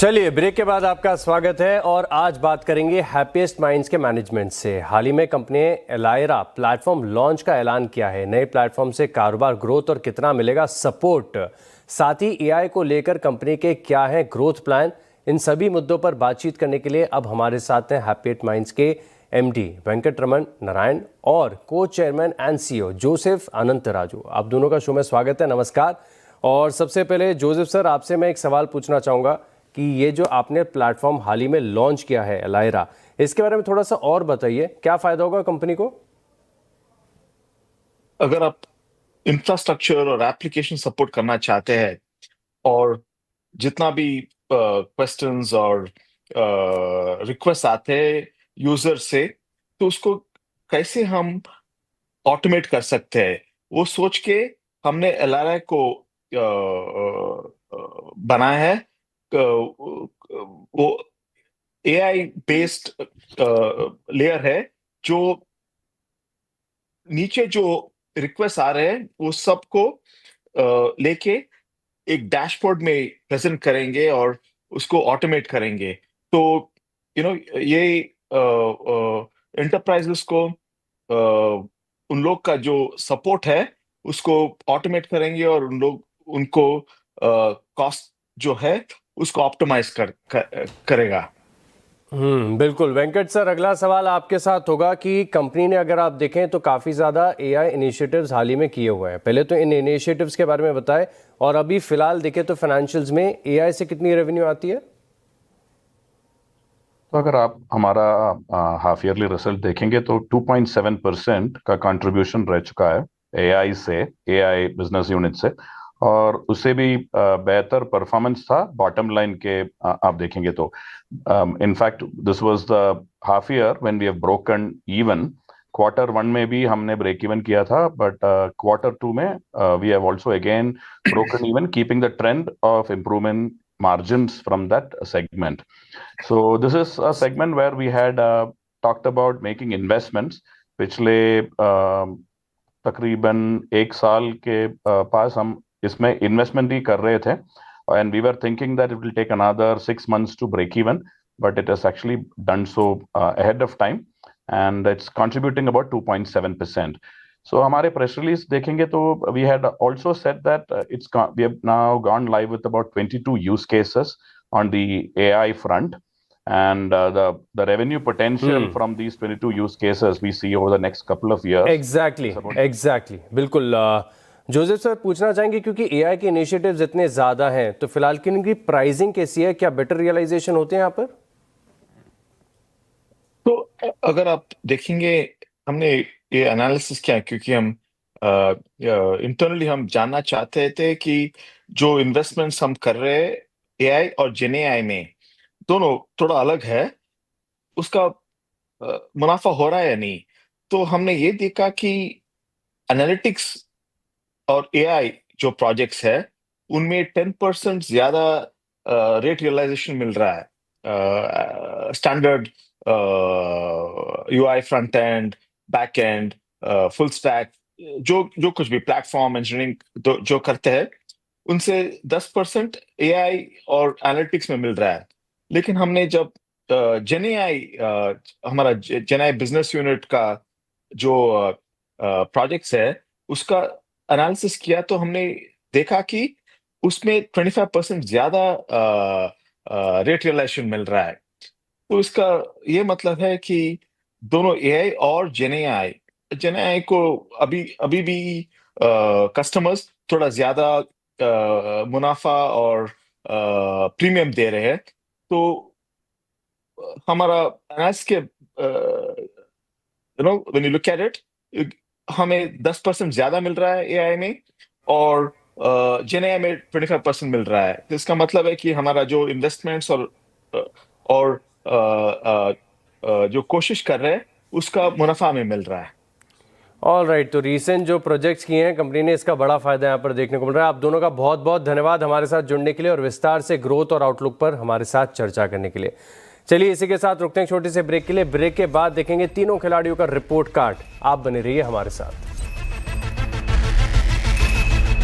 चलिए ब्रेक के बाद आपका स्वागत है और आज बात करेंगे हैप्पीएस्ट माइंड्स के मैनेजमेंट से। हाल ही में कंपनी ने एलायरा प्लेटफॉर्म लॉन्च का ऐलान किया है। नए प्लेटफॉर्म से कारोबार ग्रोथ और कितना मिलेगा सपोर्ट, साथ ही एआई को लेकर कंपनी के क्या है ग्रोथ प्लान, इन सभी मुद्दों पर बातचीत करने के लिए अब हमारे साथ हैं हैप्पीएस्ट माइंड्स के एमडी वेंकटरमण नारायण और को चेयरमैन एंड सीईओ जोसेफ अनंतराजू। आप दोनों का शो में स्वागत है, नमस्कार। और सबसे पहले जोसेफ सर, आपसे मैं एक सवाल पूछना चाहूँगा कि ये जो आपने प्लेटफॉर्म हाल ही में लॉन्च किया है एलायरा, इसके बारे में थोड़ा सा और बताइए, क्या फायदा होगा कंपनी को? अगर आप इंफ्रास्ट्रक्चर और एप्लीकेशन सपोर्ट करना चाहते हैं और जितना भी क्वेश्चंस और रिक्वेस्ट आते हैं यूजर से, तो उसको कैसे हम ऑटोमेट कर सकते हैं, वो सोच के हमने एलआरआई को बनाया है। वो एआई बेस्ड लेयर है जो नीचे जो रिक्वेस्ट आ रहे हैं वो सबको लेके एक डैशबोर्ड में प्रेजेंट करेंगे और उसको ऑटोमेट करेंगे। तो ये एंटरप्राइजेस को उन लोग का जो सपोर्ट है उसको ऑटोमेट करेंगे और उनको कॉस्ट जो है उसको ऑप्टिमाइज करेगा। बिल्कुल वेंकट सर, अगला सवाल आपके साथ होगा कि कंपनी ने, अगर आप देखें तो काफ़ी ज़्यादा एआई इनिशिएटिव्स हाल ही में किए हुए हैं। पहले तो इन इनिशिएटिव्स के बारे में बताएं और अभी फिलहाल देखें तो फाइनेंशियल्स में एआई से कितनी रेवेन्यू आती है? तो अगर आप हमारा हाफ ईयरली रिजल्ट देखेंगे तो 2.7% का कंट्रीब्यूशन रह चुका है एआई से, एआई बिजनेस यूनिट से, और उससे भी बेहतर परफॉर्मेंस था बॉटम लाइन के। आप देखेंगे तो in fact this was the half year when we have broken even. Q1 में भी हमने ब्रेक इवन किया था, बट Q2 में we have also again broken even, keeping the trend of improvement margins from that segment. So this is a segment where we had talked about making investments पिछले तकरीबन एक साल के पास हम इसमें इन्वेस्टमेंट ही कर रहे थे, and we were thinking that it will take another 6 months to break even, but it has actually done so ahead of time, and it's contributing about 2.7%. So हमारे प्रेस रिलीज देखेंगे तो we had also said that we have now gone live with about 22 use cases on the AI front, and the revenue potential from these 22 use cases we see over the next couple of years. Exactly. बिल्कुल Joseph sir, पूछना चाहेंगे क्योंकि AI के initiatives इतने ज़्यादा हैं, तो फिलहाल की इनकी प्राइसिंग कैसी है? क्या बेटर रियलाइजेशन होते हैं यहाँ पर? तो अगर आप देखेंगे, हमने ये एनालिसिस किया क्योंकि हम इंटरनली हम जानना चाहते थे कि जो इन्वेस्टमेंट्स हम कर रहे हैं एआई और जेन एआई में, दोनों थोड़ा अलग है, उसका मुनाफा हो रहा है या नहीं। तो हमने ये देखा कि एनालिटिक्स और एआई जो प्रोजेक्ट्स है उनमें 10% ज्यादा रेट रियलाइजेशन मिल रहा है। Standard UI, front end, back and, full stack, जो कुछ भी प्लेटफॉर्म इंजीनियरिंग जो करते हैं उनसे 10% एआई और एनालिटिक्स में मिल रहा है। लेकिन हमने जब जेन एआई, हमारा जेन एआई बिजनेस यूनिट का जो प्रोजेक्ट्स है उसका एनालिसिस किया तो हमने देखा कि उसमें 25% ज्यादा रेट रियलाइजेशन मिल रहा है। तो इसका ये मतलब है कि दोनों एआई और जेन एआई को अभी भी कस्टमर्स थोड़ा ज्यादा मुनाफा और प्रीमियम दे रहे हैं। तो हमारा एनालिसिस के when you look at it, हमें 10% ज्यादा मिल रहा है एआई में और जेन एआई में 25% मिल रहा है। तो इसका मतलब है कि हमारा जो इन्वेस्टमेंट्स और जो कोशिश कर रहे हैं उसका मुनाफा हमें मिल रहा है। ऑल राइट, तो रीसेंट जो प्रोजेक्ट्स किए हैं कंपनी ने, इसका बड़ा फायदा यहाँ पर देखने को मिल रहा है। आप दोनों का बहुत बहुत धन्यवाद हमारे साथ जुड़ने के लिए और विस्तार से ग्रोथ और आउटलुक पर हमारे साथ चर्चा करने के लिए। चलिए इसी के साथ रुकते हैं छोटे से ब्रेक के लिए। ब्रेक के बाद देखेंगे तीनों खिलाड़ियों का रिपोर्ट कार्ड। आप बने रहिए हमारे साथ।